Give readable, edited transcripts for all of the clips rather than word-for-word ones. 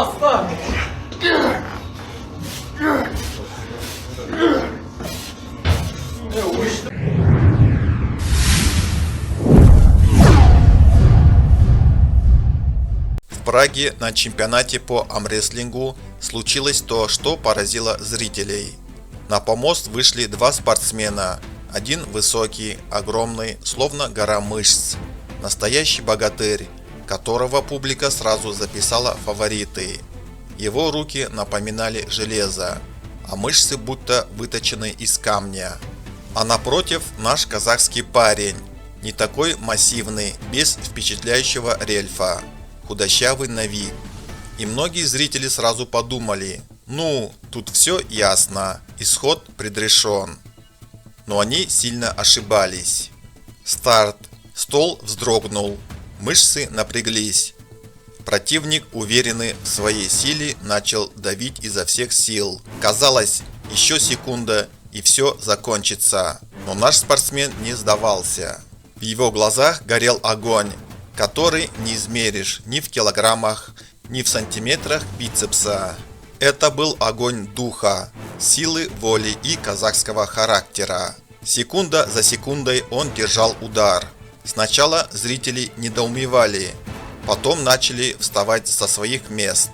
Оставь! В Праге на чемпионате по армрестлингу случилось то, что поразило зрителей. На помост вышли два спортсмена. Один высокий, огромный, словно гора мышц. Настоящий богатырь, которого публика сразу записала в фавориты. Его руки напоминали железо, а мышцы будто выточены из камня. А напротив наш казахский парень, не такой массивный, без впечатляющего рельефа, худощавый на вид. И многие зрители сразу подумали: ну, тут все ясно, исход предрешен. Но они сильно ошибались. Старт. Стол вздрогнул. Мышцы напряглись. Противник, уверенный в своей силе, начал давить изо всех сил. Казалось, еще секунда и все закончится. Но наш спортсмен не сдавался. В его глазах горел огонь, который не измеришь ни в килограммах, ни в сантиметрах бицепса. Это был огонь духа, силы воли и казахского характера. Секунда за секундой он держал удар. Сначала зрители недоумевали, потом начали вставать со своих мест.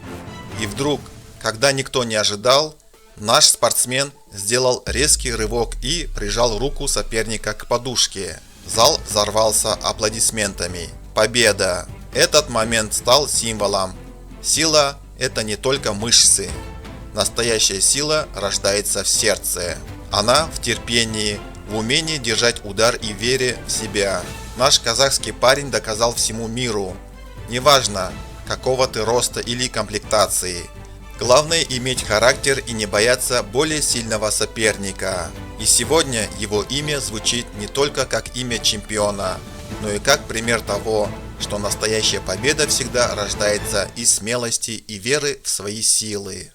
И вдруг, когда никто не ожидал, наш спортсмен сделал резкий рывок и прижал руку соперника к подушке. Зал взорвался аплодисментами. Победа! Этот момент стал символом. Сила – это не только мышцы. Настоящая сила рождается в сердце. Она в терпении, в умении держать удар и вере в себя. Наш казахский парень доказал всему миру. Неважно, какого ты роста или комплектации. Главное иметь характер и не бояться более сильного соперника. И сегодня его имя звучит не только как имя чемпиона, но и как пример того, что настоящая победа всегда рождается из смелости и веры в свои силы.